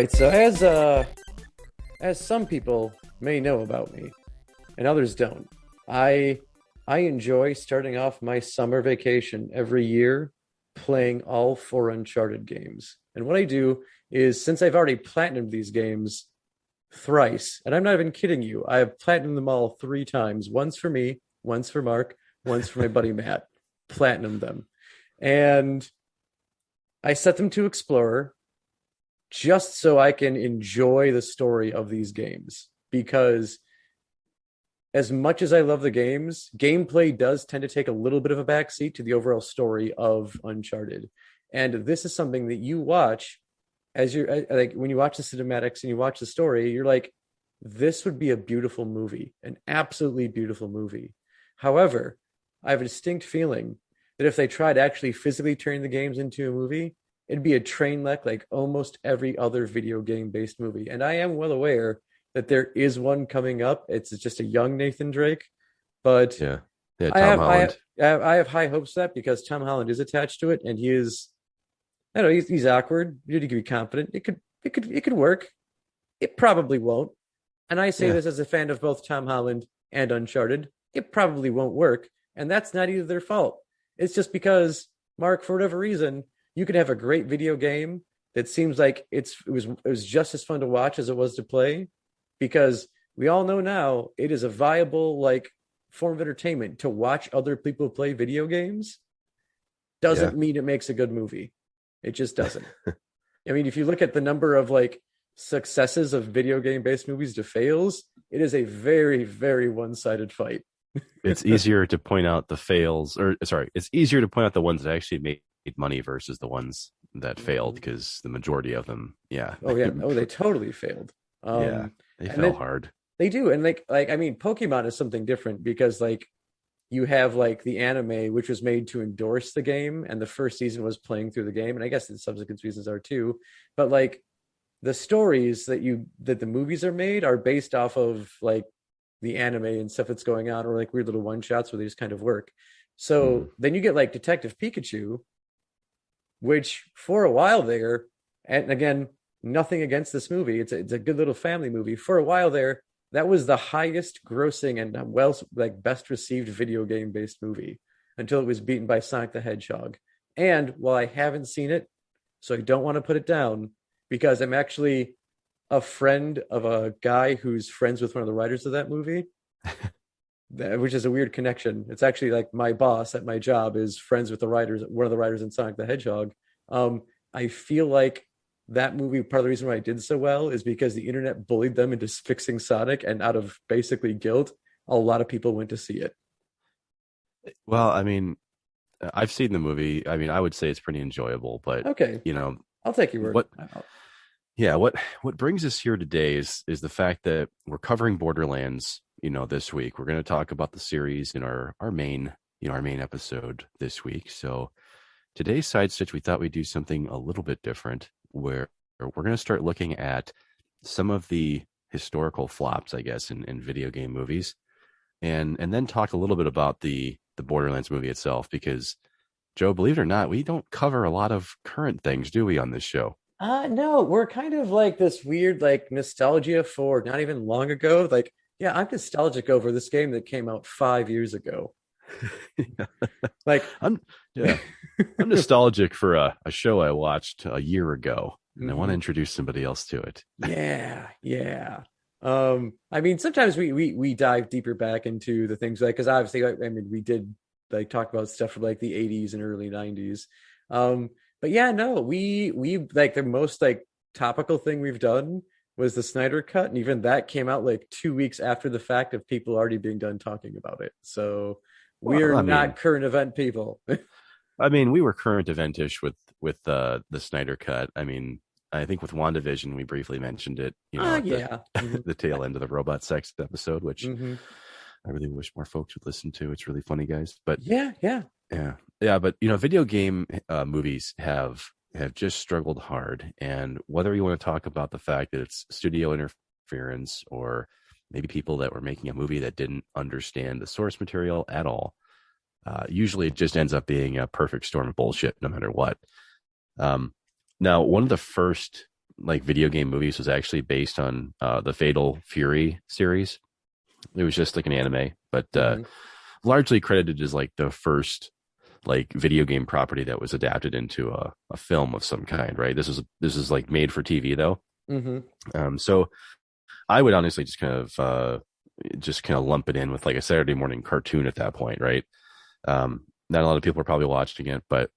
right, so as some people may know about me, and others don't, I I enjoy starting off my summer vacation every year playing all four Uncharted games. And what I do is, since I've already platinumed these games thrice, and I'm not even kidding you, I have platinumed them all three times. Once for me, once for Mark, once for my buddy Matt. Platinum them. And I set them to Explorer just so I can enjoy the story of these games. Because as much as I love the games, gameplay does tend to take a little bit of a backseat to the overall story of Uncharted. And this is something that you watch as you're like, when you watch the cinematics and you watch the story, you're like, this would be a beautiful movie, an absolutely beautiful movie. However, I have a distinct feeling that if they tried actually physically turning the games into a movie, it'd be a train wreck like almost every other video game based movie. And I am well aware that there is one coming up. It's just a young Nathan Drake, but Yeah, I Tom have Holland. I have high hopes of that because Tom Holland is attached to it, and he is, I don't know, he's awkward. You need to be confident. It could work. It probably won't. And I say Yeah, this as a fan of both Tom Holland and Uncharted. It probably won't work, and that's not either their fault. It's just because, Mark, for whatever reason, you could have a great video game that seems like it was just as fun to watch as it was to play, because we all know now it is a viable like form of entertainment to watch other people play video games. yeah. Doesn't mean it makes a good movie. It just doesn't. I mean, if you look at the number of like successes of video game based movies to fails, it is a very, very one-sided fight. It's easier to point out the fails, or sorry, it's easier to point out the ones that actually made money versus the ones that failed, Mhm. because the majority of them, yeah, Oh yeah. Oh, they totally failed. yeah, Um, they and fell then hard. they do, and like I mean, Pokemon is something different because like you have like the anime, which was made to endorse the game, and the first season was playing through the game, and I guess the subsequent seasons are too. But like the stories that the movies are made are based off of like the anime and stuff that's going on, or like weird little one shots where they just kind of work. Mhm. So then you get like Detective Pikachu, which for a while there, and again, nothing against this movie, it's a good little family movie. For a while there, that was the highest grossing and well like best received video game based movie until it was beaten by Sonic the Hedgehog. And while I haven't seen it, so I don't want to put it down because I'm actually a friend of a guy who's friends with one of the writers of that movie, which is a weird connection. It's actually like my boss at my job is friends with the writers, one of the writers in Sonic the Hedgehog. I feel like that movie, part of the reason why it did so well is because the internet bullied them into fixing Sonic, and out of basically guilt, a lot of people went to see it. Well, I mean, I've seen the movie. I mean, I would say it's pretty enjoyable, but Okay, you know I'll take your word. what? Yeah, what brings us here today is the fact that we're covering Borderlands. This week we're going to talk about the series in our main our main episode this week. So today's side stitch, we thought we'd do something a little bit different, where we're going to start looking at some of the historical flops, I guess, in video game movies, and then talk a little bit about the Borderlands movie itself, because Joe, believe it or not, we don't cover a lot of current things, do we, on this show? No, we're kind of like this weird like nostalgia for not even long ago. Like, yeah, I'm nostalgic over this game that came out 5 years ago. Like, I'm yeah, I'm nostalgic for a show I watched a year ago, and I want to mhm. introduce somebody else to it. Yeah, yeah. I mean, sometimes we dive deeper back into the things like because obviously, I mean, we did like talk about stuff from like the 80s and early 90s. But yeah, no, we like the most like topical thing we've done was the Snyder Cut, and even that came out like 2 weeks after the fact of people already being done talking about it. So Well, we're not current event people. we were current eventish with the Snyder Cut. I mean, I think with WandaVision, we briefly mentioned it, at the Yeah. hmm the tail end of the robot sex episode, which hmm I really wish more folks would listen to. It's really funny, guys. But Yeah, yeah. yeah, yeah. But video game movies have just struggled hard, and whether you want to talk about the fact that it's studio interference, or maybe people that were making a movie that didn't understand the source material at all, usually it just ends up being a perfect storm of bullshit, no matter what. Um, Now, one of the first like video game movies was actually based on the Fatal Fury series. It was just like an anime, but largely credited as like the first like video game property that was adapted into a film of some kind, right? This is like made for TV though. So I would honestly just kind of lump it in with like a Saturday morning cartoon at that point, right? Not a lot of people are probably watching it, but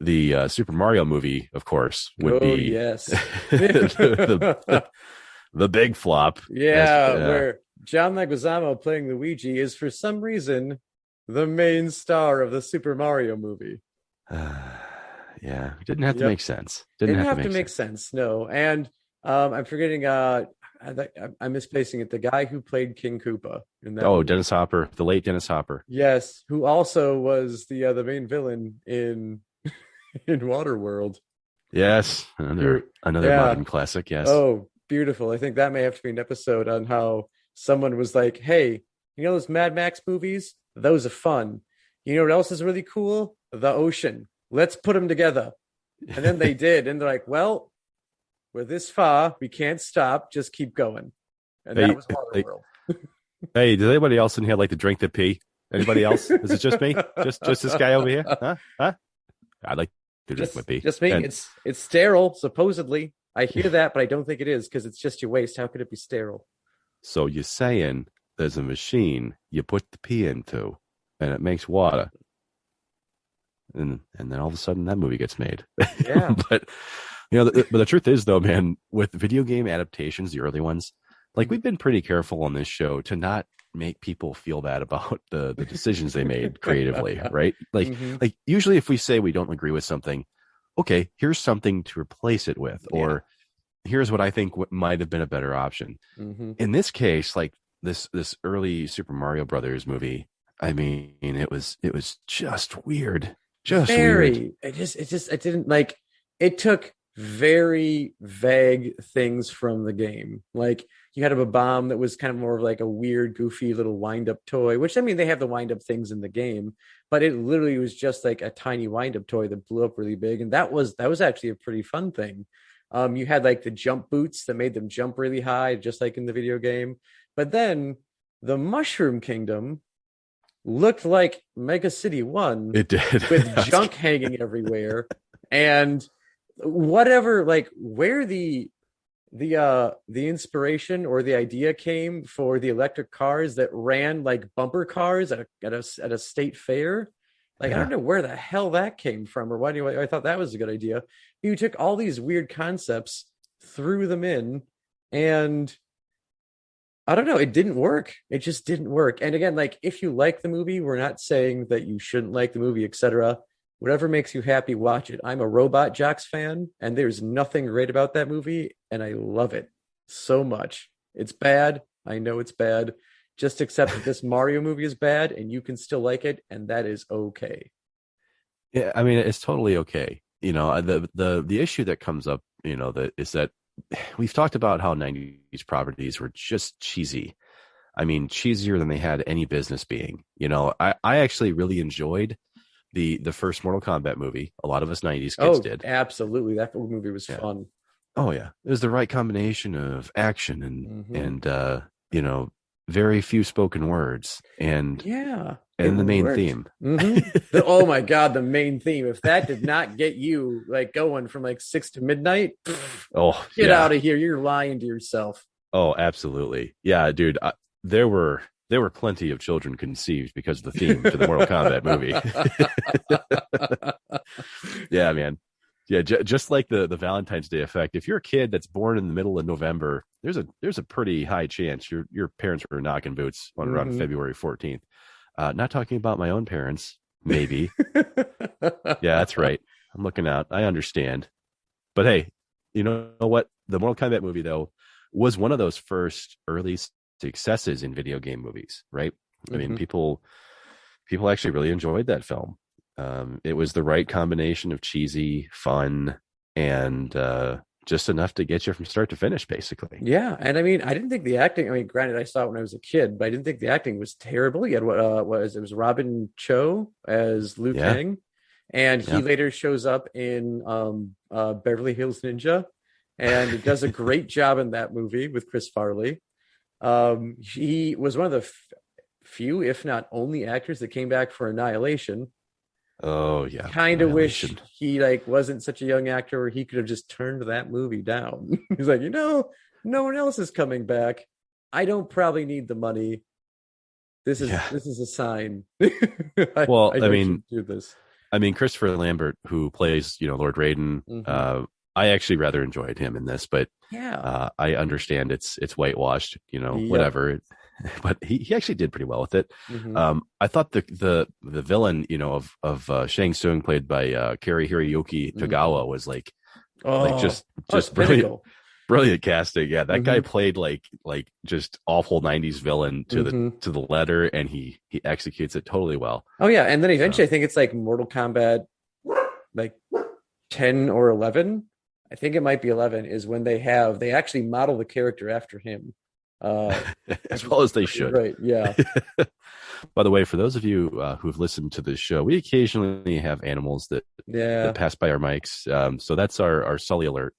the Super Mario movie, of course, would be yes. the big flop. Where John Leguizamo playing Luigi is for some reason the main star of the Super Mario movie. Yeah, it didn't have to make sense. Didn't have to make sense. No, and I'm forgetting. I'm misplacing it. The guy who played King Koopa in that. Oh, movie. Dennis Hopper, the late Dennis Hopper. Yes, who also was the main villain in Waterworld. Yes, another modern classic. Yes. Oh, beautiful. I think that may have to be an episode on how someone was like, "Hey, you know those Mad Max movies? Those are fun. You know what else is really cool? The ocean. Let's put them together." And then they did, and they're like, "Well, we're this far. We can't stop. Just keep going." And that was Waterworld. Hey, does anybody else in here like to drink the pee? Anybody else? Is it just me? Just this guy over here? Huh? I'd like to drink my pee. Just me. And it's sterile, supposedly. I hear that, but I don't think it is because it's just your waste. How could it be sterile? So you're saying there's a machine you put the pee into, and it makes water, and then all of a sudden that movie gets made. Yeah, but but the truth is though, man, with video game adaptations, the early ones, like we've been pretty careful on this show to not make people feel bad about the decisions they made creatively, right? Like like usually if we say we don't agree with something, okay, here's something to replace it with, or here's what I think might have been a better option. In this case, like this early Super Mario Brothers movie, I mean, it was just weird. Just weird. It didn't like, it took very vague things from the game. Like you had a bomb that was kind of more of like a weird, goofy little wind-up toy, which I mean, they have the wind-up things in the game, but it literally was just like a tiny wind-up toy that blew up really big. And that was actually a pretty fun thing. You had like the jump boots that made them jump really high, just like in the video game. But then the Mushroom Kingdom looked like Mega City 1. It did. With junk hanging everywhere. And whatever, like where the inspiration or the idea came for the electric cars that ran like bumper cars at a state fair. Like, I don't know where the hell that came from or why I thought that was a good idea. You took all these weird concepts, threw them in, and I don't know, it didn't work. It just didn't work. And again, like if you like the movie, we're not saying that you shouldn't like the movie, etc. Whatever makes you happy, watch it. I'm a Robot Jocks fan, and there's nothing great about that movie, and I love it so much. It's bad. I know it's bad. Just accept that this Mario movie is bad, and you can still like it, and that is okay. Yeah, I mean, it's totally okay. You know, the issue that comes up, you know, is that we've talked about how 90s properties were just cheesy. I mean, cheesier than they had any business being. You know, I actually really enjoyed the first Mortal Kombat movie. A lot of us 90s kids did. Absolutely. That movie was fun. Oh, yeah. It was the right combination of action and you know, very few spoken words and the main theme. Oh my God, the main theme. If that did not get you like going from like 6 to midnight, get out of here. You're lying to yourself. Oh, absolutely. Yeah, dude. There were plenty of children conceived because of the theme to the Mortal Kombat movie. Yeah, man. Yeah, just like the Valentine's Day effect. If you're a kid that's born in the middle of November, there's a pretty high chance your parents were knocking boots on around February 14th. Not talking about my own parents, maybe. Yeah, that's right. I'm looking out. I understand. But hey, you know what? The Mortal Kombat movie, though, was one of those first early successes in video game movies, right? I mean, people actually really enjoyed that film. It was the right combination of cheesy, fun, and just enough to get you from start to finish, basically. Yeah, and I mean, I didn't think the acting. I mean, granted, I saw it when I was a kid, but I didn't think the acting was terrible. You had it was Robin Cho as Liu Kang, and he later shows up in Beverly Hills Ninja, and it does a great job in that movie with Chris Farley. He was one of the few, if not only, actors that came back for Annihilation. Oh yeah, Kind of wish Annihilation. he like wasn't such a young actor where he could have just turned that movie down. He's like, no one else is coming back. I don't probably need the money. Yeah. This is a sign. Well, I should do this. I mean, Christopher Lambert, who plays, Lord Raiden, Mm-hmm. I actually rather enjoyed him in this, but Yeah. I understand it's whitewashed, Yep. whatever. But he actually did pretty well with it. Mm-hmm. I thought the villain, of Shang Tsung, played by Kari Hiroyuki Mm-hmm. Tagawa, was like Oh, it's just brilliant. pinnacle. Brilliant casting. Yeah, that guy Mm-hmm. played like just awful 90s villain Mm-hmm. to the letter, and he executes it totally well. Oh yeah, and then So eventually I think it's like Mortal Kombat like 10 or 11. I think it might be 11 is when they actually model the character after him. Which as is well as they pretty should. great. Yeah. By the way, for those of you who've listened to this show, we occasionally have animals that Yeah. pass by our mics. So that's our Sully alert.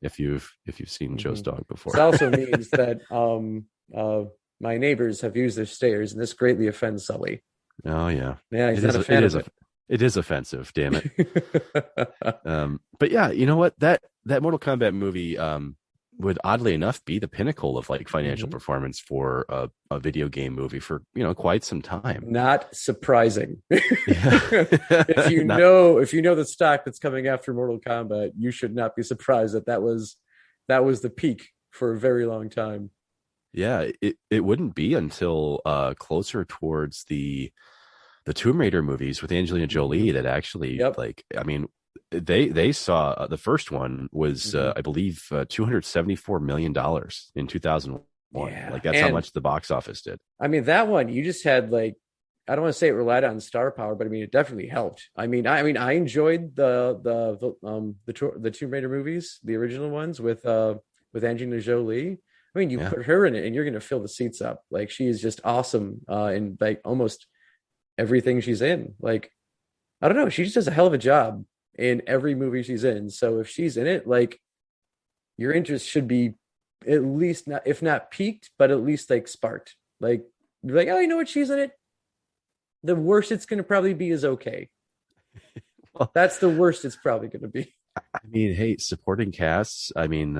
If you've seen Joe's Mhm. dog This before. also means that my neighbors have used their stairs, and this greatly offends Sully. Oh yeah, Yeah, he's it not is a fan of it is offensive. Damn it. it. But yeah, you know what, that Mortal Kombat movie would oddly enough be the pinnacle of like financial Mhm. performance for a video game movie for quite some time. Not surprising. Yeah. Not, If you know the stock that's coming after Mortal Kombat, you should not be surprised that was the peak for a very long time. yeah, it wouldn't be until closer towards the Tomb Raider movies with Angelina Jolie that actually, Yep. like, I mean, they saw the first one was Mhm. I believe $274 million in 2001. Yeah. Like that's how And much the box office did. I mean that one you just had like I don't want to say it relied on star power, but I mean it definitely helped. I enjoyed the Tomb Raider movies, the original ones with Angelina Jolie. I mean, you Yeah. put her in it, and you're going to fill the seats up. Like she is just awesome in like almost everything she's in. Like I don't know, she just does a hell of a job in every movie she's in. So if she's in it, like your interest should be at least not, if not peaked, but at least like sparked. Like you're like, oh, you know what, she's in it. The worst it's going to probably be is okay. Well, That's the worst it's probably going to be. I mean, hey, supporting casts. I mean,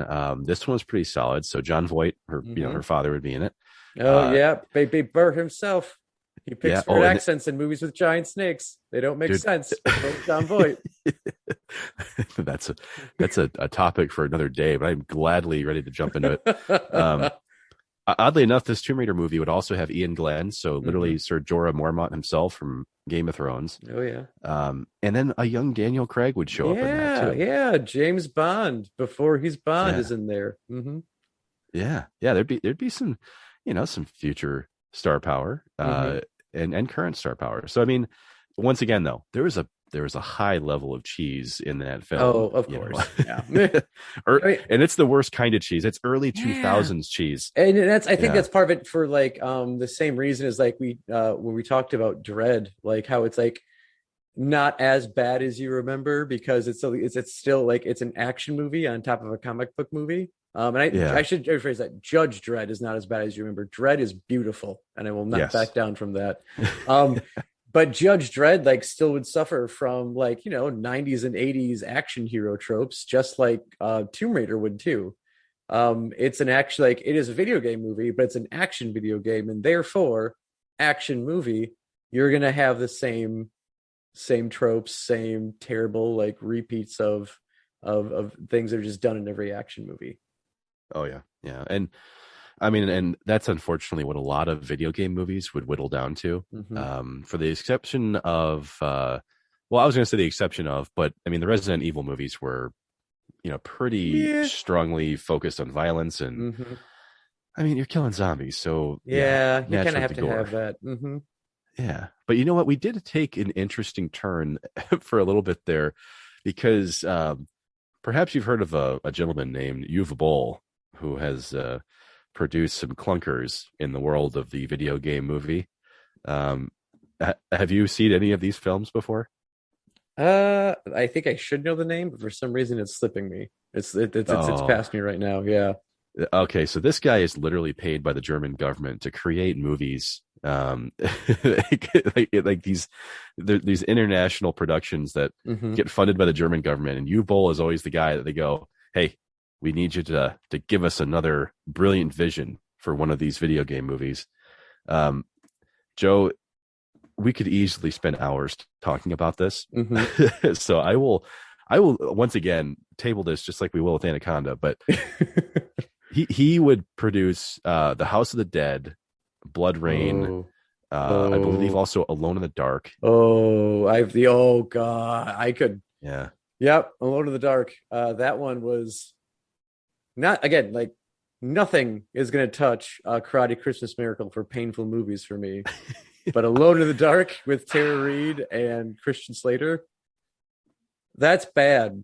this one was pretty solid. So John Voight, her Mm-hmm. father would be in it. Oh Uh, yeah, Baby Burr himself. He yeah. picks weird Oh, and accents in movies with giant snakes. They don't make dude, sense. So John Voight. that's a topic for another day. But I'm gladly ready to jump into it. Um, Oddly enough, this Tomb Raider movie would also have Ian Glenn, so literally Mhm. Sir Jorah Mormont himself from Game of Thrones. Oh yeah. And then a young Daniel Craig would show up in that Yeah, too. yeah. James Bond before he's Bond Yeah, is in there. Hmm. yeah. There'd be some, some future star power, Hmm. and current star power. So I mean, once again though, there was a high level of cheese in that Oh, film. of course. Yeah. I mean, And it's the worst kind of cheese. It's early yeah. 2000s cheese. And that's I think Yeah, that's part of it for like the same reason as like we when we talked about Dread, like how it's like not as bad as you remember because it's still like it's an action movie on top of a comic book movie. I yeah, should rephrase that. Judge Dredd is not as bad as you remember. Dredd is beautiful, and I will not yes. back down from that. Um, but Judge Dredd like still would suffer from like 90s and 80s action hero tropes, just like Tomb Raider would too. It's an action like it is a video game movie, but it's an action video game, and therefore action movie. You're gonna have the same tropes, same terrible like repeats of things that are just done in every action movie. Oh yeah, yeah, and I mean, and that's unfortunately what a lot of video game movies would whittle down to. Hmm. For the exception of, well, I was going to say the exception of, but I mean, the Resident Evil movies were, pretty Yeah. strongly focused on violence, and Hmm. I mean, you're killing zombies, so yeah, Yeah, you kind of naturally have the to gore. have that. Hmm. Yeah, but you know what? We did take an interesting turn for a little bit there, because perhaps you've heard of a gentleman named Uwe Boll, who has produced some clunkers in the world of the video game movie. Um, have you seen any of these films before? I think I should know the name, but for some reason it's slipping me. It's Oh, past me right now. Yeah. okay. So this guy is literally paid by the German government to create movies, like these international productions that Hmm. get funded by the German government. And Boll is always the guy that they go, "Hey, we need you to give us another brilliant vision for one of these video game movies." Um, Joe, we could easily spend hours talking about this. Hmm. So I will once again table this just like we will with Anaconda, but he would produce The House of the Dead, Blood Rain, Oh, I believe oh, also Alone in the Dark. oh God, I could. Yeah. Yep, Alone in the Dark. That one was not again like nothing is gonna touch Karate Christmas Miracle for painful movies for me. But Alone in the Dark with Tara Reid and Christian Slater, that's bad.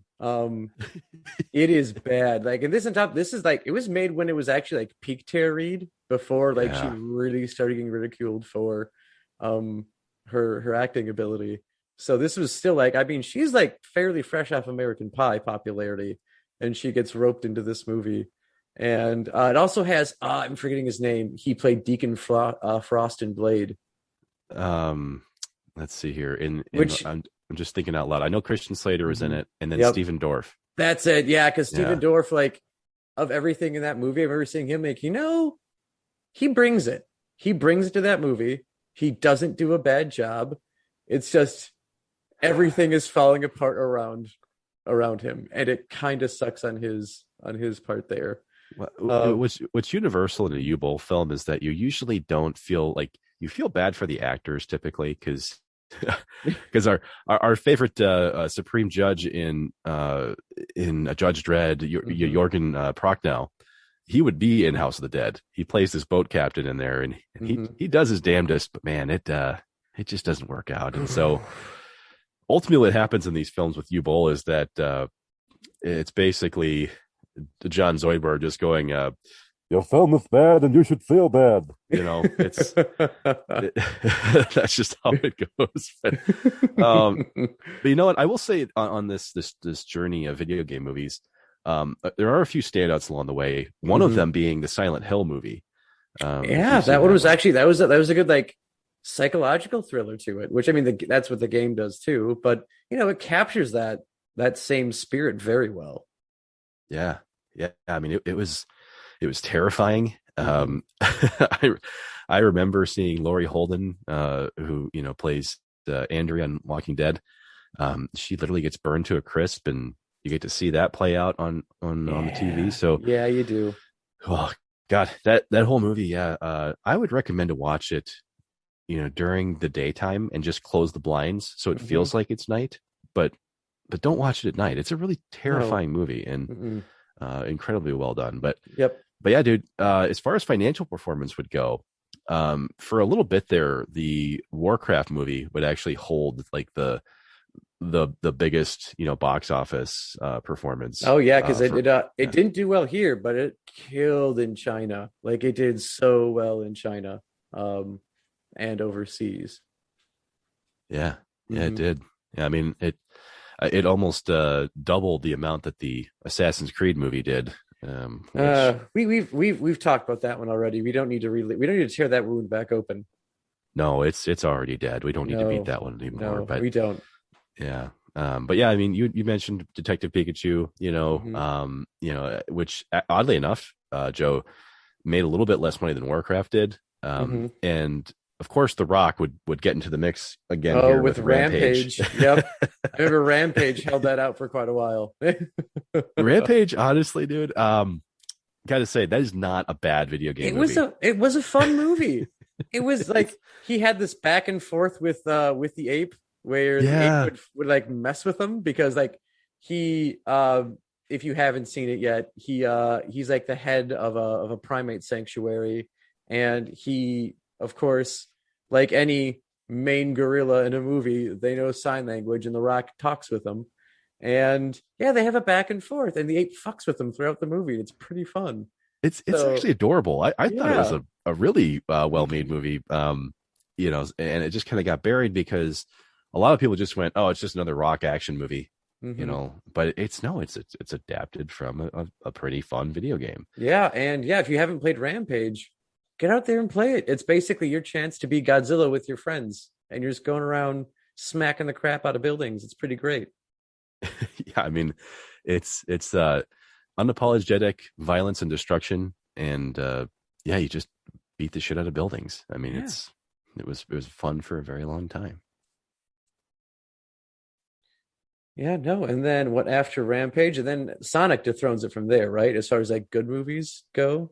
It is bad. Like, and this on top, this is like it was made when it was actually like peak Tara Reid before like she Yeah. really started getting ridiculed for um her acting ability. So this was still like, I mean, she's like fairly fresh off American Pie popularity, and she gets roped into this movie. And it also has I'm forgetting his name. He played Deacon Frost in Blade, Um, let's see here. In which I'm just thinking out loud. I know Christian Slater was in mhm. it, and then Yep, Stephen Dorff. that's it. Yeah, because Stephen Yeah. Dorff, like of everything in that movie I've ever seen him make, he brings it. He brings it to that movie. He doesn't do a bad job. It's just everything is falling apart around him, and it kind of sucks on his part there. Um, What's universal in a U-Bowl film is that you usually don't feel like you feel bad for the actors typically because our favorite supreme judge in a Judge Dredd, mhm. Jorgen Prochnow, he would be in House of the Dead. He plays this boat captain in there, and Mhm. he does his damnedest, but man, it just doesn't work out. And so ultimately, what happens in these films with U-Bowl is that it's basically John Zoidberg just going, "Your film is bad, and you should feel bad." That's just how it goes. But you know what? I will say on this journey of video game movies, there are a few standouts along the way. One of Mhm. them being the Silent Hill movie. If Yeah, you've that seen one that was one, actually that was a good like psychological thriller to it, which I mean that's what the game does too, but it captures that same spirit very well. yeah, yeah. I mean, it was terrifying. Hmm. I remember seeing Laurie Holden, who plays Andrea on Walking Dead. She literally gets burned to a crisp, and you get to see that play out on the TV. Yeah, So, yeah, you do. oh God, that whole movie, yeah, I would recommend to watch it, during the daytime and just close the blinds so it Hmm. feels like it's night. But don't watch it at night. It's a really No. terrifying movie and Mm-mm. incredibly well done. Yep. But yeah, dude, as far as financial performance would go, for a little bit there, the Warcraft movie would actually hold like the biggest box office performance Oh yeah, because it yeah didn't do well here, but it killed in China. Like it did so well in China, um, and overseas. yeah yeah it Hmm. did. Yeah, I mean it almost doubled the amount that the Assassin's Creed movie did, which We've talked about that one already. We don't need to tear that wound back open. no, it's already dead. We don't need to beat No, that one anymore. no, But we don't. yeah. But yeah, I mean, you mentioned Detective Pikachu, Hmm. which oddly enough, Joe made a little bit less money than Warcraft did. Hmm. And of course, The Rock would get into the mix again Oh, here with with Rampage. Rampage. Yep. I remember Rampage held that out for quite a while. Rampage, honestly, dude, gotta say that is not a bad video game movie. It was a fun movie. It was It's like he had this back and forth with the ape where the ape yeah, would like mess with him because like he if you haven't seen it yet, he's like the head of a primate sanctuary, and he of course, like any main gorilla in a movie, they know sign language, and The Rock talks with them. And yeah, they have a back and forth, and the ape fucks with them throughout the movie. It's pretty fun. it's So actually adorable. I thought it was yeah. a really well made Mhm. movie. And it just kind of got buried because a lot of people just went, "Oh, it's just another Rock action movie." Mm-hmm. But it's adapted from a pretty fun video game. Yeah, and yeah, if you haven't played Rampage, get out there and play it. It's basically your chance to be Godzilla with your friends, and you're just going around smacking the crap out of buildings. It's pretty great. Yeah, I mean, it's unapologetic violence and destruction, and yeah, you just beat the shit out of buildings. I mean, Yeah. it was fun for a very long time. Yeah, no. And then what after Rampage? And then Sonic dethrones it from there, right? As far as like good movies go.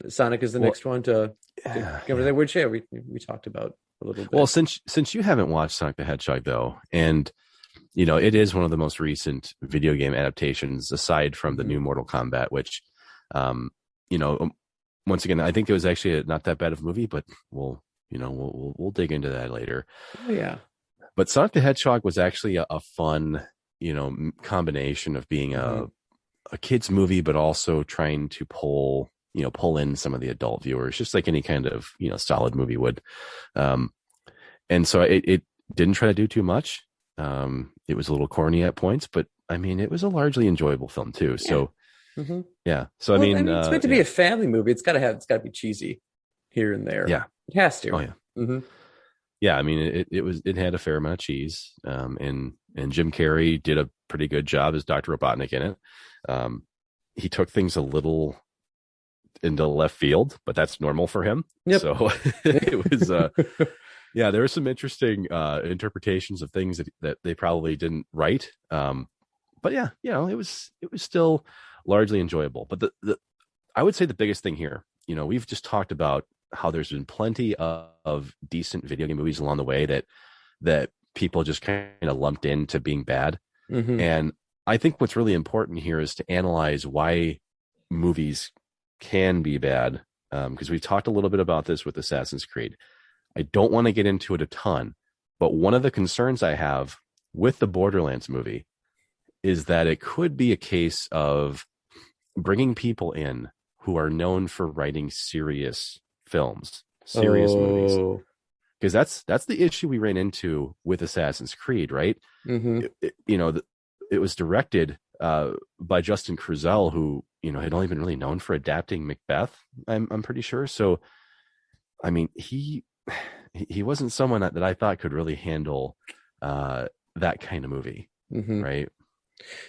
Sonic is the Well, next one to yeah, go over yeah. there, which yeah, we talked about a little Well, bit. since you haven't watched Sonic the Hedgehog though, and it is one of the most recent video game adaptations aside from the Hmm. new Mortal Kombat, which, um, you know, um, once again, I think it was actually not that bad of a movie, but we'll dig into that later. Oh yeah. But Sonic the Hedgehog was actually a fun, combination of being Hmm. a kids movie, but also trying to pull in some of the adult viewers, just like any kind of, solid movie would. Um, and so it didn't try to do too much. It was a little corny at points, but I mean, it was a largely enjoyable film too. Yeah. So Hmm. yeah. So I Well, I mean, mean, it's meant to be yeah, a family movie. It's got to be cheesy here and there. yeah. It has Oh to. yeah. Hmm. Yeah. I mean, it had a fair amount of cheese. And Jim Carrey did a pretty good job as Dr. Robotnik in it. Um, he took things a little into left field, but that's normal for him. Yep. So it was, yeah, there were some interesting interpretations of things that they probably didn't write. But yeah, it was still largely enjoyable. But the I would say the biggest thing here, we've just talked about how there's been plenty of decent video game movies along the way that people just kind of lumped into being bad. Hmm. And I think what's really important here is to analyze why movies can be bad. Because we've talked a little bit about this with Assassin's Creed. I don't want to get into it a ton, but one of the concerns I have with the Borderlands movie is that it could be a case of bringing people in who are known for writing serious films, serious movies. Oh. Because that's the issue we ran into with Assassin's Creed, right? Hmm. It was directed by Justin Kurzel, who had only been really known for adapting Macbeth. I'm pretty sure. So, I mean, he wasn't someone that I thought could really handle that kind of movie, Hmm. right?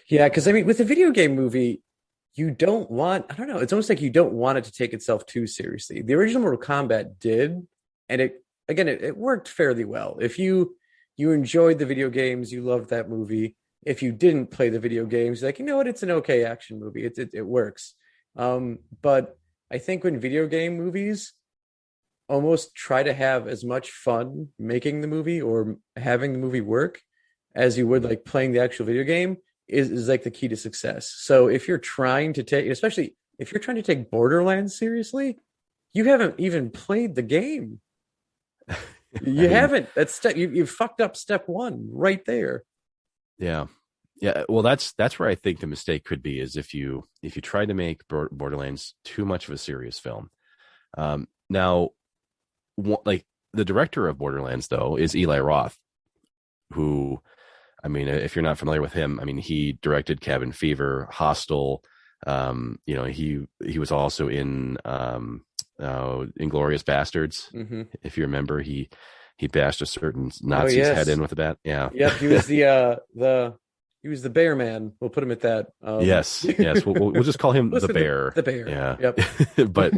Yeah, because I mean, with a video game movie, you don't want, I don't know, it's almost like you don't want it to take itself too seriously. The original Mortal Kombat did, and it worked fairly well. If you enjoyed the video games, you loved that movie. If you didn't play the video games, like, you know what, it's an okay action movie. It works. But I think when video game movies almost try to have as much fun making the movie or having the movie work as you would like playing the actual video game is like the key to success. So if you're trying to take, especially if you're trying to take Borderlands seriously, you haven't even played the game. I You mean, haven't. That's you've fucked up step one right there. yeah, yeah. Well, that's where I think the mistake could be is if you try to make Borderlands too much of a serious film. Now, like the director of Borderlands though is Eli Roth, who, I mean, if you're not familiar with him, I mean, he directed Cabin Fever, Hostel. He was also in Inglorious Bastards. Hmm. If you remember, he bashed a certain Oh Nazi's head yes. in with a bat. Yeah. Yep, he was the he was the bear man. We'll put him at that. Yes. We'll just call him the Listen, bear. the bear. Yeah. Yep. but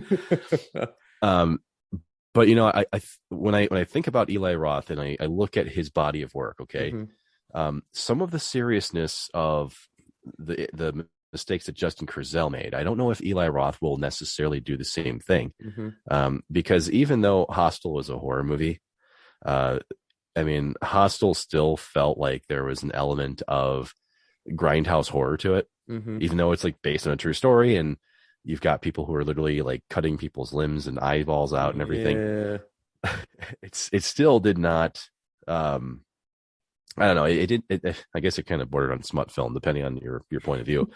um, but I when I think about Eli Roth and I look at his body of work, okay, Hmm. some of the seriousness of the mistakes that Justin Kurzel made, I don't know if Eli Roth will necessarily do the same thing. Hmm. Because even though Hostel was a horror movie, uh, I mean, Hostel still felt like there was an element of grindhouse horror to it, Hmm. even though it's like based on a true story and you've got people who are literally like cutting people's limbs and eyeballs out and everything. Yeah. It still did not. I don't know. It did. I guess it kind of bordered on smut film, depending on your point of view.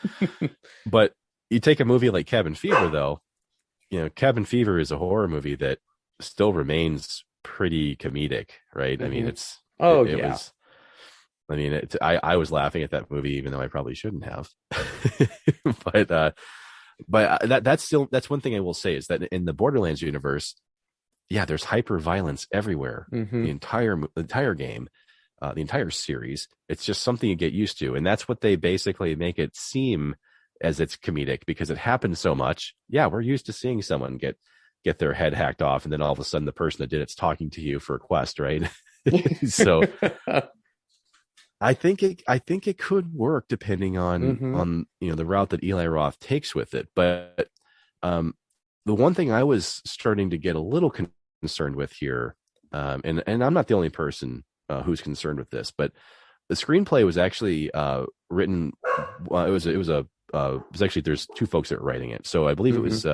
But you take a movie like Cabin Fever, though. Cabin Fever is a horror movie that still remains pretty comedic, right? I mean, Hmm. it's Oh it yeah. was I mean, I was laughing at that movie even though I probably shouldn't have. But that's one thing I will say is that in the Borderlands universe, yeah, there's hyper violence everywhere. Mm-hmm. The entire game, the entire series. It's just something you get used to, and that's what they basically make it seem as it's comedic because it happens so much. Yeah, we're used to seeing someone get their head hacked off, and then all of a sudden the person that did it's talking to you for a quest, right? So I think it could work depending on Mm-hmm. the route that Eli Roth takes with it. But the one thing I was starting to get a little concerned with here, and I'm not the only person who's concerned with this, but the screenplay was actually written. Well, it was actually there's two folks that were writing it, so I believe it was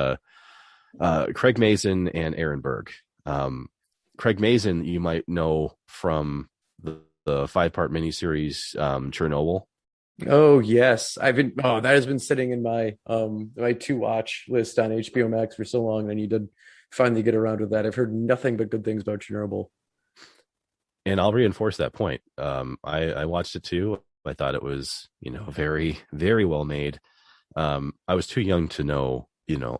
Craig Mazin and Aaron Berg. Craig Mazin, you might know from the 5-part miniseries Chernobyl. Oh yes, that has been sitting in my to watch list on HBO Max for so long. I need to finally get around with that. I've heard nothing but good things about Chernobyl. And I'll reinforce that point. I watched it too. I thought it was very very well made. I was too young to know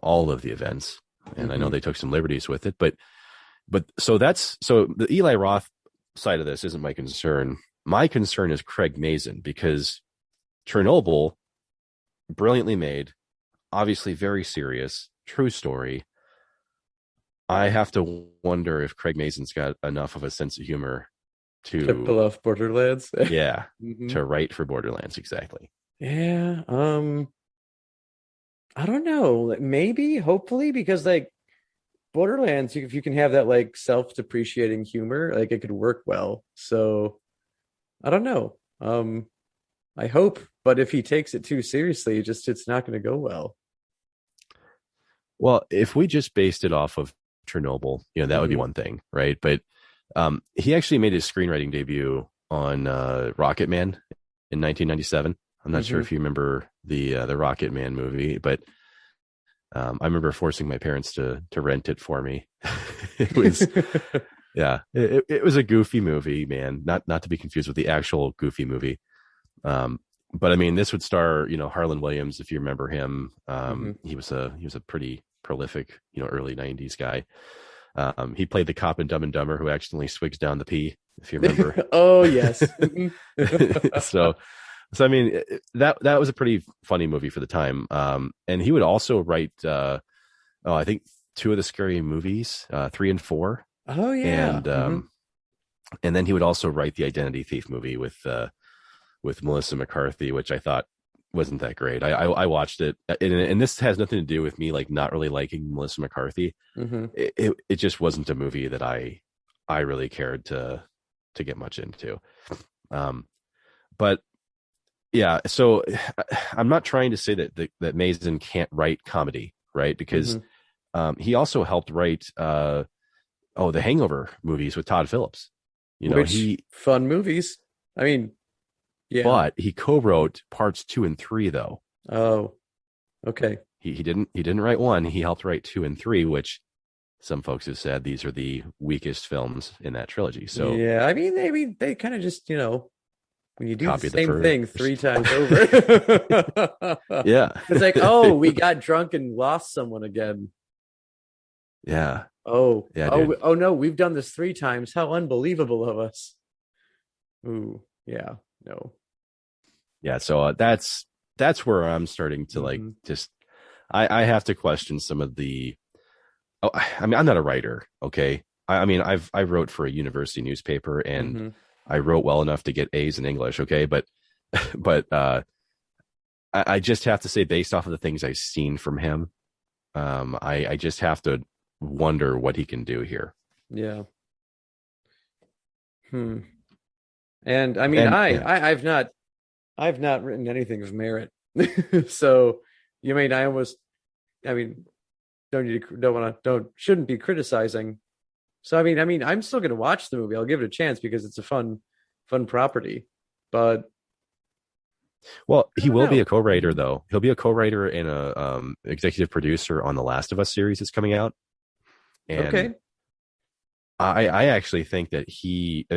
all of the events, and I know Mm-hmm. they took some liberties with it, but so the Eli Roth side of this isn't my concern. My concern is Craig Mazin because Chernobyl, brilliantly made, obviously very serious, true story. I have to wonder if Craig Mazin's got enough of a sense of humor To pull to, off Borderlands. yeah, Hmm. to write for Borderlands exactly. Yeah. I don't know. Like, maybe, hopefully, because like Borderlands, if you can have that like self-depreciating humor, like it could work well. So I don't know. I hope, but if he takes it too seriously, it's not going to go well. Well, if we just based it off of Chernobyl, that would be Hmm. one thing, right? But he actually made his screenwriting debut on Rocket Man in 1997. I'm not sure Hmm. if you remember the Rocket Man movie, but I remember forcing my parents to rent it for me. It was yeah, it was a goofy movie, man. Not to be confused with the actual Goofy movie. Um, but I mean, this would star Harlan Williams, if you remember him. Hmm. He was a pretty prolific early '90s guy. He played the cop in Dumb and Dumber who accidentally swigs down the pee, if you remember. Oh yes. Mhm. so so I mean that was a pretty funny movie for the time. And he would also write I think two of the Scary Movies, 3 and 4, Oh yeah. and Hmm. and then he would also write the Identity Thief movie with Melissa McCarthy, which I thought wasn't that great. I watched it, and this has nothing to do with me like not really liking Melissa McCarthy. Hmm. It just wasn't a movie that I really cared to get much into. Um, but yeah, so I'm not trying to say that Mazin can't write comedy, right? Because Hmm. he also helped write the Hangover movies with Todd Phillips. Which He fun movies. I mean, yeah. but he co-wrote parts 2 and 3 though. Oh, okay. He didn't write one. He helped write 2 and 3, which some folks have said these are the weakest films in that trilogy. So Yeah, they kind of just, when you do the copy the same thing three first. times over. Yeah. It's like, oh, we got drunk and lost someone again. Yeah. Oh, Yeah, oh, dude. oh no, we've done this 3 times. How unbelievable of us. Ooh, yeah, no. Yeah. So that's where I'm starting to like Hmm. just I have to question some of the. Oh, I mean, I'm not a writer. Okay. I mean, I wrote for a university newspaper and Hmm. I wrote well enough to get A's in English. Okay. But, but, I just have to say, based off of the things I've seen from him, I just have to wonder what he can do here. Yeah. Hmm. And I mean, And yeah, I've not written anything of merit. So, you mean I mean, shouldn't be criticizing. So I'm still gonna watch the movie. I'll give it a chance because it's a fun property. But well, I he don't will be know. a co-writer Mhm. though. He'll be a co-writer and a executive producer on the Last of Us series that's coming out. And Okay. I actually think that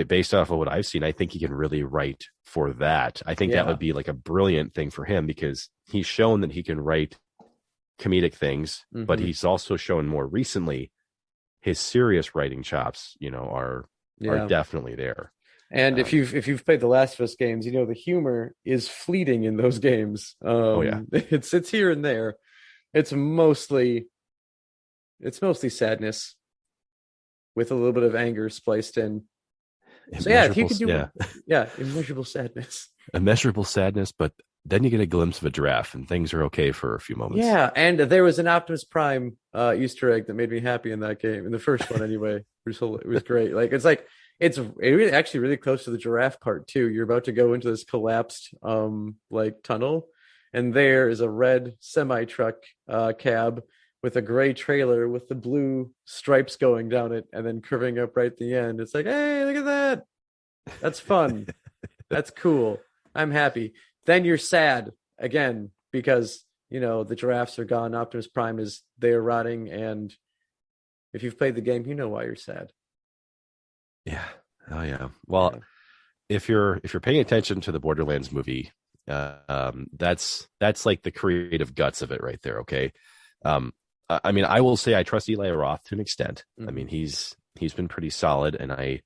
based off of what I've seen, I think he can really write for that. I think that Yeah. would be like a brilliant thing for him because he's shown that he can write comedic things, but Hmm. he's also shown more recently his serious writing chops, are Yeah. definitely there. And if Um, you've played the Last of Us games, you know the humor is fleeting in those games. oh yeah, It's here and there. It's mostly it's mostly sadness with a little bit of anger spliced in. So yeah, if you immeasurable, could do yeah, yeah, immeasurable sadness. immeasurable sadness, but then you get a glimpse of a giraffe and things are okay for a few moments. Yeah, and there was an Optimus Prime Easter egg that made me happy in that game, in the first one anyway. It was great. Actually really close to the giraffe part too. You're about to go into this collapsed like tunnel, and there is a red semi truck cab with a gray trailer with the blue stripes going down it and then curving up right at the end. It's like, hey, look at that. That's fun. That's cool. I'm happy. Then you're sad again because the giraffes are gone. Optimus Prime is there rotting, and if you've played the game, you know why you're sad. Yeah. Oh yeah. Well, Yeah. if you're paying attention to the Borderlands movie, that's like the creative guts of it right there. Okay. I mean, I will say I trust Eli Roth to an extent. I Hmm. mean, he's been pretty solid, and I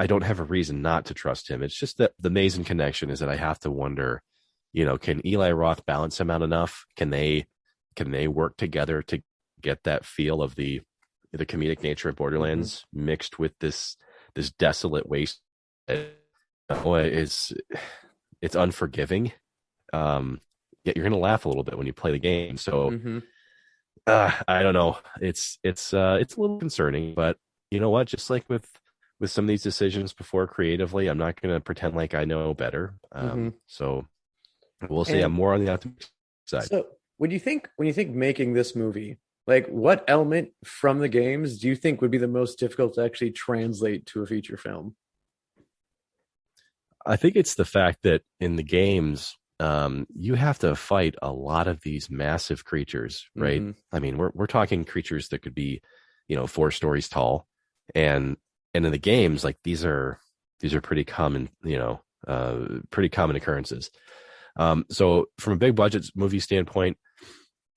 don't have a reason not to trust him. It's just that the amazing connection is that I have to wonder, can Eli Roth balance him out enough? Can they work together to get that feel of the comedic nature of Hmm. Borderlands mixed with this desolate waste? It's unforgiving. Yet you're gonna laugh a little bit when you play the game. So Hmm. I don't know. It's a little concerning, but you know what? Just like with some of these decisions before creatively, I'm not gonna pretend like I know better. Hmm. So we'll see. I'm And more on the optimistic side. so, when you think making this movie, like what element from the games do you think would be the most difficult to actually translate to a feature film? I think it's the fact that in the games, you have to fight a lot of these massive creatures, right? Hmm. I mean, we're talking creatures that could be, 4 stories tall, and in the games, like these are pretty common, pretty common occurrences. So from a big budget movie standpoint,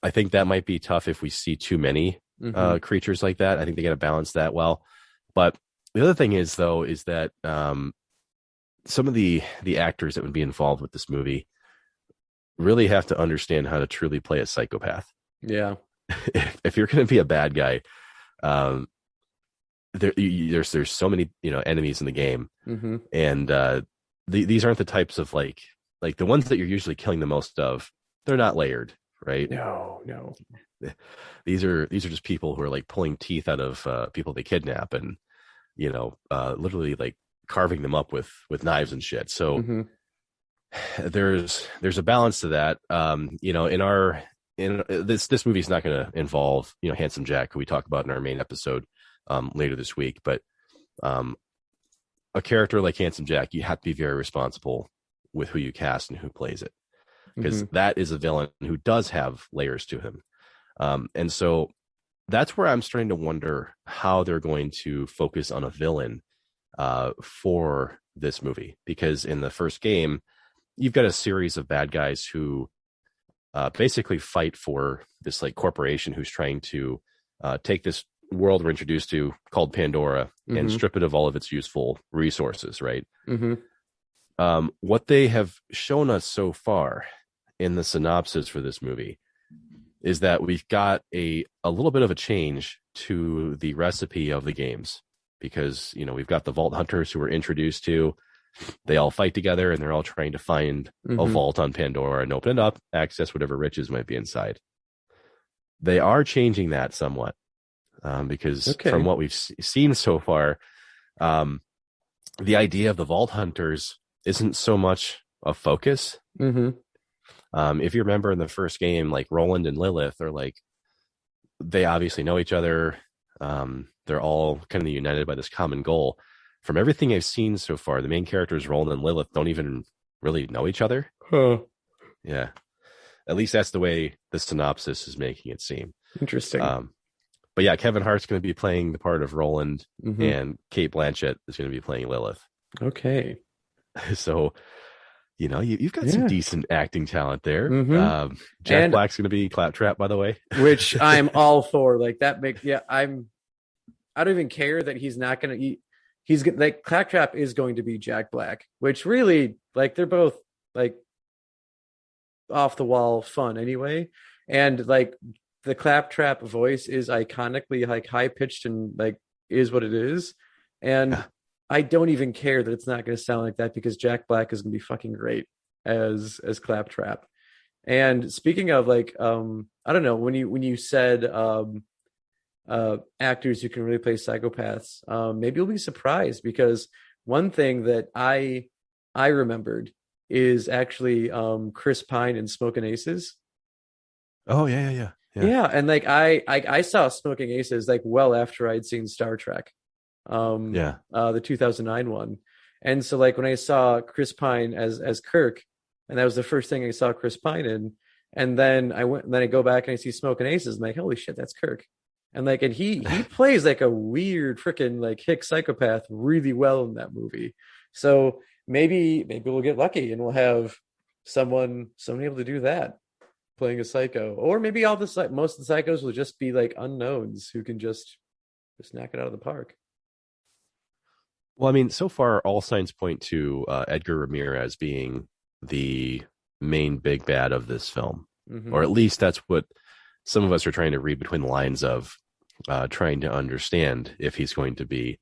I think that might be tough if we see too many Hmm. creatures like that. I think they got to balance that well. But the other thing is though, is that some of the actors that would be involved with this movie really have to understand how to truly play a psychopath. Yeah. If you're going to be a bad guy, um, there's so many enemies in the game, Hmm. and these aren't the types of like the ones that you're usually killing the most of. They're not layered, right? No, no. These are just people who are like pulling teeth out of people they kidnap and literally like carving them up with knives and shit. So Hmm. there's a balance to that. In this movie is not going to involve Handsome Jack, who we talk about in our main episode later this week, but um, a character like Handsome Jack, you have to be very responsible with who you cast and who plays it, because Hmm. that is a villain who does have layers to him. And so that's where I'm starting to wonder how they're going to focus on a villain for this movie, because in the first game, you've got a series of bad guys who basically fight for this like corporation who's trying to take this world we're introduced to called Pandora and Hmm. strip it of all of its useful resources, right? Hmm. What they have shown us so far in the synopsis for this movie is that we've got a little bit of a change to the recipe of the games, because we've got the Vault Hunters who we're introduced to. They all fight together and they're all trying to find a Hmm. vault on Pandora and open it up, access whatever riches might be inside. They are changing that somewhat, because from Okay. what we've seen so far, um, the idea of the Vault Hunters isn't so much a focus. Hmm. If you remember in the first game, like Roland and Lilith are like, they obviously know each other. They're all kind of united by this common goal. From everything I've seen so far, the main characters, Roland and Lilith, don't even really know each other. Huh. Yeah. At least that's the way the synopsis is making it seem. Interesting. Um, but yeah, Kevin Hart's going to be playing the part of Roland, Mm-hmm. and Kate Blanchett is going to be playing Lilith. Okay. So, you've got some Yeah. decent acting talent there. Mm-hmm. Jack And Black's going to be Claptrap, by the way. which I'm all for. Like that make yeah, I don't even care that he's not gonna he's like Claptrap is going to be Jack Black, which really like they're both like off the wall fun anyway. And like the Claptrap voice is iconically like high pitched and like is what it is. And Yeah. I don't even care that it's not going to sound like that because Jack Black is going to be fucking great as Claptrap. And speaking of like I don't know, when you said actors who can really play psychopaths, maybe you'll be surprised because one thing that I remembered is actually Chris Pine in Smoking Aces. Oh yeah. Yeah, and like I saw Smoking Aces like well after I'd seen Star Trek, Yeah. the 2009 one, and so like when I saw Chris Pine as Kirk, and that was the first thing I saw Chris Pine in, and then I go back and I see Smoking Aces, and I'm like holy shit, that's Kirk, and like and he plays like a weird freaking like hick psychopath really well in that movie, so maybe we'll get lucky and we'll have someone able to do that playing a psycho, or maybe most of the psychos will just be like unknowns who can just knock it out of the park. Well, I mean, so far all signs point to Edgar Ramirez being the main big bad of this film, Mm-hmm. or at least that's what some of us are trying to read between the lines of, trying to understand if he's going to be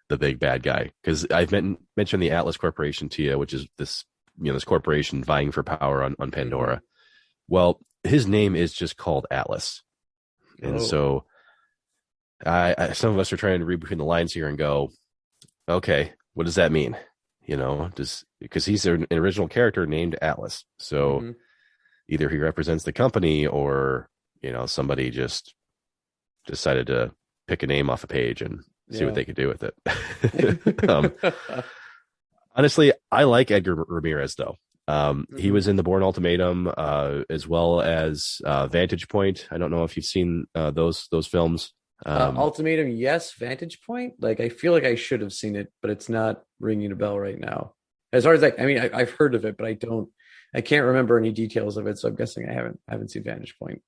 the big bad guy. Because I've mentioned the Atlas Corporation to you, which is this corporation vying for power on Pandora. Mm-hmm. Well, his name is just called Atlas. And so some of us are trying to read between the lines here and go, okay, what does that mean? Because he's an original character named Atlas. So Mm-hmm. either he represents the company or, somebody just decided to pick a name off a page and see what they could do with it. Honestly, I like Edgar Ramirez though. He was in the Bourne Ultimatum, as well as Vantage Point. I don't know if you've seen those films. Ultimatum, yes. Vantage Point, like I feel like I should have seen it, but it's not ringing a bell right now. As far as like, I mean, I've heard of it, but I can't remember any details of it. So I'm guessing I haven't seen Vantage Point.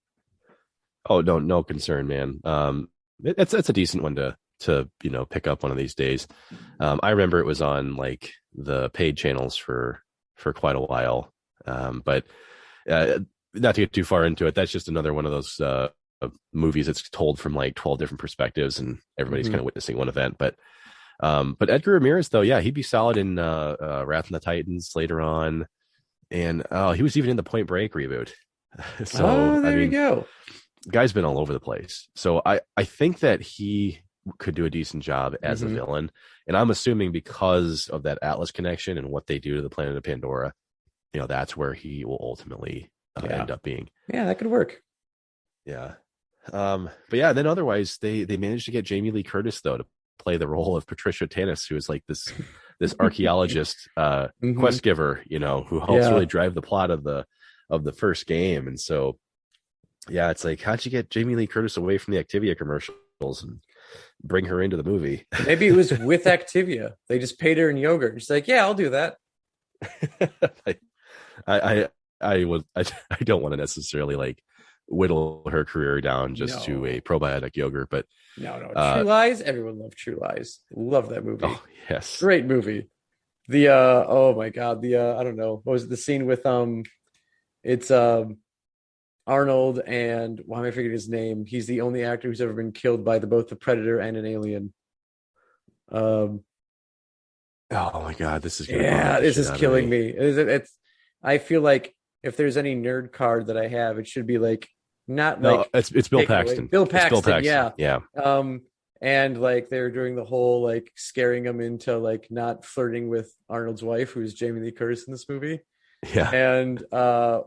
Oh, no concern, man. It's a decent one to pick up one of these days. I remember it was on like the paid channels for quite a while. But not to get too far into it, that's just another one of those movies that's told from like 12 different perspectives and everybody's kind of witnessing one event. But Edgar Ramirez though, yeah, he'd be solid in Wrath of the Titans later on. And he was even in the Point Break reboot. So there you go. Guy's been all over the place. So I think that he could do a decent job as a villain. And I'm assuming because of that Atlas connection and what they do to the planet of Pandora, that's where he will ultimately end up being. Yeah, that could work. Yeah. But yeah, then otherwise they managed to get Jamie Lee Curtis though to play the role of Patricia Tanis, who is like this archaeologist, quest giver, who helps really drive the plot of the first game. And so, yeah, it's like, how'd you get Jamie Lee Curtis away from the Activia commercials and bring her into the movie? Maybe it was with Activia. They just paid her in yogurt. She's like, yeah, I'll do that. I don't want to necessarily like whittle her career down just to a probiotic yogurt, but no. True Lies. Everyone loved True Lies. Love that movie. Oh yes, great movie. The oh my god, the I don't know, what was it, the scene with it's Arnold and why am I forgetting his name? He's the only actor who's ever been killed by both the Predator and an alien. Oh my god, this is this is killing me. It's I feel like if there's any nerd card that I have, it should be like it's Bill Paxton. Bill Paxton, yeah. And like they're doing the whole like scaring him into like not flirting with Arnold's wife, who's Jamie Lee Curtis in this movie. Yeah. And then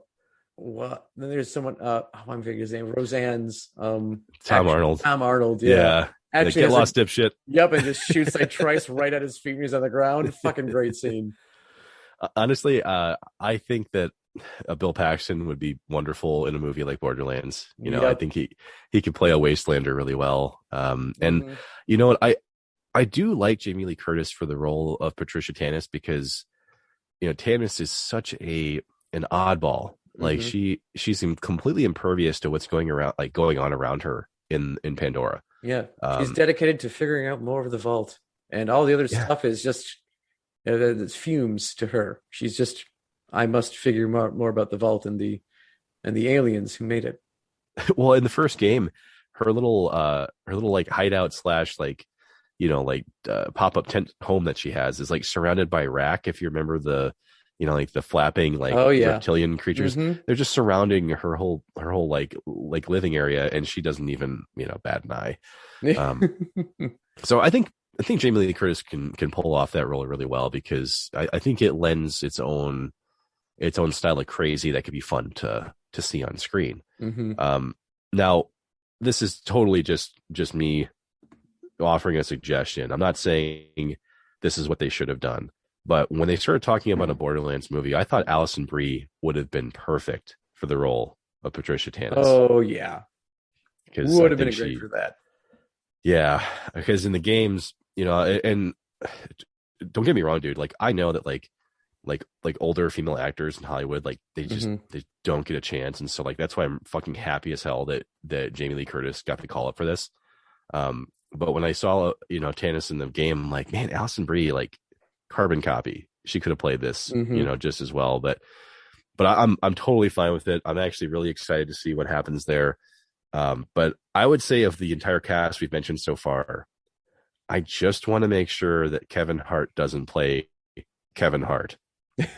there's someone I'm forgetting his name, Roseanne's Tom Arnold. Yeah. Actually get lost, dipshit. Yep, and just shoots like Trice right at his feet when he's on the ground. Fucking great scene. Honestly, I think that Bill Paxton would be wonderful in a movie like Borderlands. I Yep. think he could play a wastelander really well. And Hmm. you know what, I do like Jamie Lee Curtis for the role of Patricia Tannis because Tannis is such an oddball. Like Hmm. she's completely impervious to what's going on around her in Pandora. Yeah. She's Um, dedicated to figuring out more of the vault, and all the other yeah. stuff is just it's fumes to her. She's just, I must figure more about the vault and the aliens who made it. Well, in the first game, her little like hideout slash like pop up tent home that she has is like surrounded by rack. If you remember like the flapping like Oh yeah. reptilian creatures, Hmm. they're just surrounding her whole like living area, and she doesn't even bat an eye. Um, so I think Jamie Lee Curtis can pull off that role really well because I think it lends its own style of crazy that could be fun to see on screen. Hmm. Now, this is totally just me offering a suggestion. I'm not saying this is what they should have done, but when they started talking about a Borderlands movie, I thought Alison Brie would have been perfect for the role of Patricia Tannis Oh yeah. because I Would have think been great she, for that. yeah, because in the games, and don't get me wrong, dude. Like I know that like older female actors in Hollywood, like Hmm. they don't get a chance, and so like that's why I'm fucking happy as hell that Jamie Lee Curtis got the call up for this. But when I saw Tannis in the game, I'm like, man, Alison Brie, like carbon copy. She could have played this, Hmm. just as well. But I'm totally fine with it. I'm actually really excited to see what happens there. But I would say of the entire cast we've mentioned so far, I just want to make sure that Kevin Hart doesn't play Kevin Hart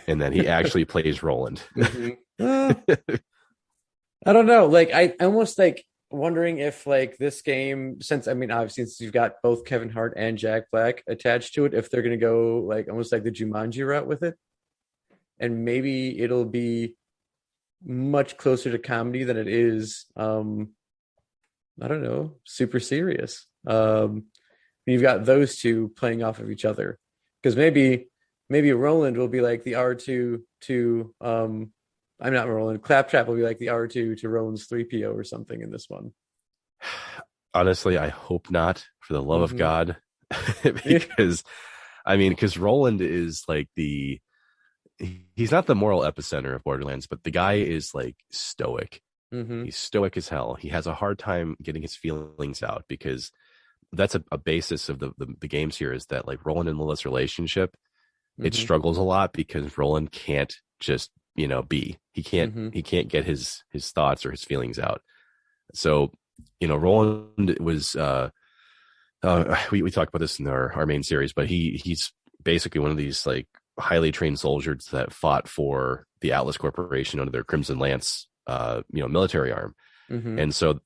and that he actually plays Roland. Hmm. I don't know. Like I almost like wondering if like this game, since I mean obviously since you've got both Kevin Hart and Jack Black attached to it, if they're gonna go like almost like the Jumanji route with it, and maybe it'll be much closer to comedy than it is I don't know, super serious. You've got those two playing off of each other. Because maybe Roland will be like the R2 to I'm not Roland. Claptrap will be like the R2 to Roland's 3PO or something in this one. Honestly, I hope not, for the love of Hmm. God, because because Roland is like he's not the moral epicenter of Borderlands, but the guy is like stoic. Hmm. He's stoic as hell. He has a hard time getting his feelings out because that's a basis of the games here is that like Roland and Lilith's relationship, it Hmm. struggles a lot because Roland can't just, be. He can't Hmm. he can't get his thoughts or his feelings out. So, Roland was we talked about this in our main series, but he's basically one of these like highly trained soldiers that fought for the Atlas Corporation under their Crimson Lance military arm. Hmm. And so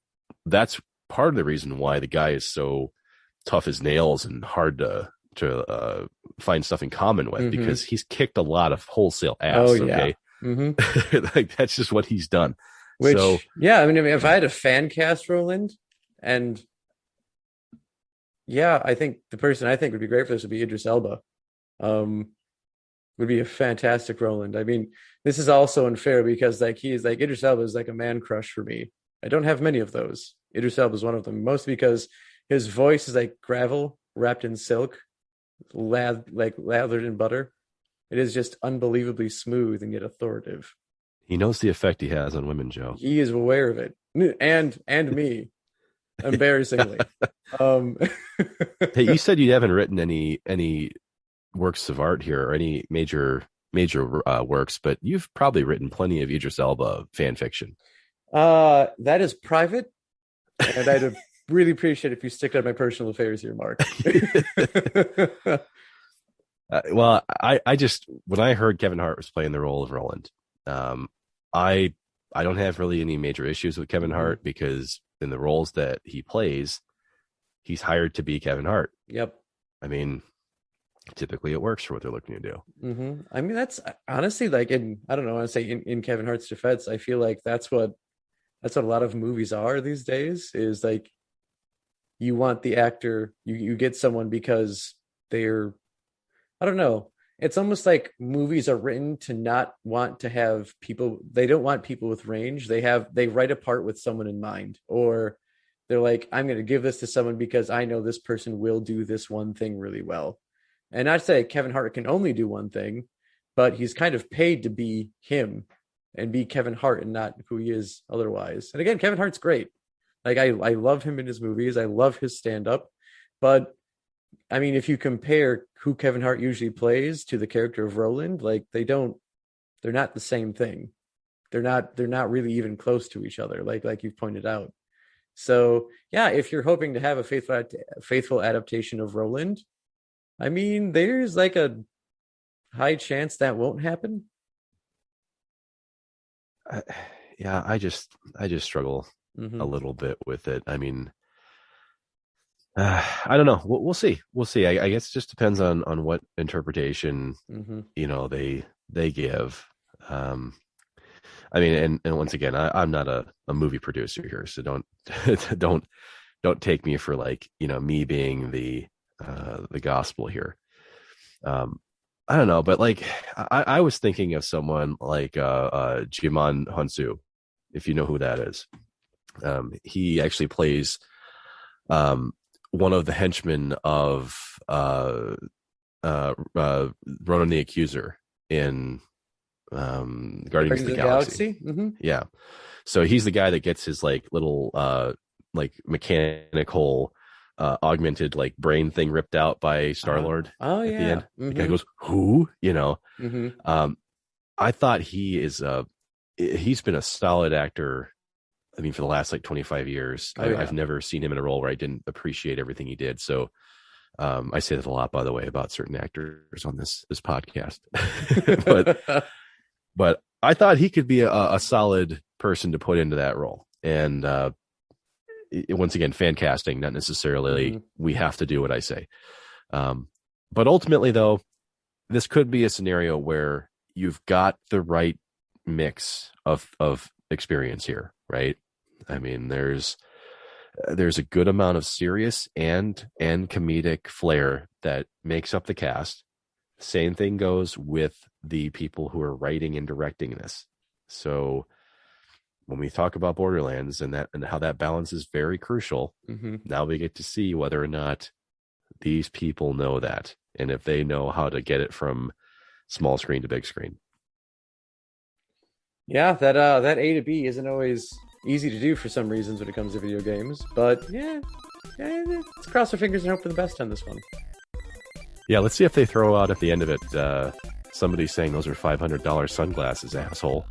that's part of the reason why the guy is so tough as nails and hard to find stuff in common with, Hmm. because he's kicked a lot of wholesale Oh ass. yeah. Okay. Hmm. Like that's just what he's done. So Which yeah, I mean if I had a fan cast Roland and yeah, I think the person I think would be great for this would be Idris Elba. Um, would be a fantastic Roland. I mean, this is also unfair because like he is like Idris Elba is like a man crush for me. I don't have many of those. Idris Elba is one of them, mostly because his voice is like gravel wrapped in silk, lathered in butter. It is just unbelievably smooth and yet authoritative. he knows the effect he has on women, Joe. He is aware of it, and me, embarrassingly. Um, Hey, you said you haven't written any works of art here or any major works, but you've probably written plenty of Idris Elba fan fiction. that is private, and I'd really appreciate if you stick out my personal affairs here, Mark. Well, I just when I heard Kevin Hart was playing the role of Roland, um, I I don't have really any major issues with Kevin Hmm. Hart because in the roles that he plays, he's hired to be Kevin Hart. Yep. I mean, typically it works for what they're looking to do. I mean, that's honestly like in I don't know. I want to say in Kevin Hart's defense, I feel like that's what a lot of movies are these days. Is like you want the actor, you get someone because they're I don't know. it's almost like movies are written to not want to have people, they don't want people with range. They write a part with someone in mind, or they're like, I'm going to give this to someone because I know this person will do this one thing really well. And not to say Kevin Hart can only do one thing, but he's kind of paid to be him and be Kevin Hart and not who he is otherwise. And again, Kevin Hart's great. Like I love him in his movies. I love his stand up. But I mean, if you compare who Kevin Hart usually plays to the character of Roland, like they're not the same thing. They're not really even close to each other, like you've pointed out. So yeah, if you're hoping to have a faithful adaptation of Roland, I mean, there's like a high chance that won't happen. Yeah, I just struggle a Mm-hmm. little bit with it. I mean, I don't know. We'll see. We'll see. I guess it just depends on what interpretation Mm-hmm. they give. Um, I mean, and once again, I'm not a movie producer here, so don't don't don't take me for like me being the gospel here. Um, I don't know, but like I was thinking of someone like Jimon Hunsu, if you know who that is. He actually plays one of the henchmen of Ronan the Accuser in Guardians of the Galaxy. Mm-hmm. Yeah. So he's the guy that gets his like little like mechanical augmented like brain thing ripped out by Star-Lord Oh at the yeah. end. The guy Mm-hmm. goes, "Who?" Mm-hmm. I thought he's been a solid actor. I mean, for the last like 25 years, Oh yeah. I've never seen him in a role where I didn't appreciate everything he did. So I say that a lot, by the way, about certain actors on this podcast. but I thought he could be a solid person to put into that role. And once again, fan casting, not necessarily Mm-hmm. we have to do what I say. But ultimately, though, this could be a scenario where you've got the right mix of experience here, right? I mean, there's a good amount of serious and comedic flair that makes up the cast. Same thing goes with the people who are writing and directing this. So when we talk about Borderlands and how that balance is very crucial, Mm-hmm. now we get to see whether or not these people know that, and if they know how to get it from small screen to big screen. Yeah, that A to B isn't always easy to do for some reasons when it comes to video games. But yeah, let's cross our fingers and hope for the best on this one. Yeah, let's see if they throw out at the end of it somebody saying those are $500 sunglasses, asshole.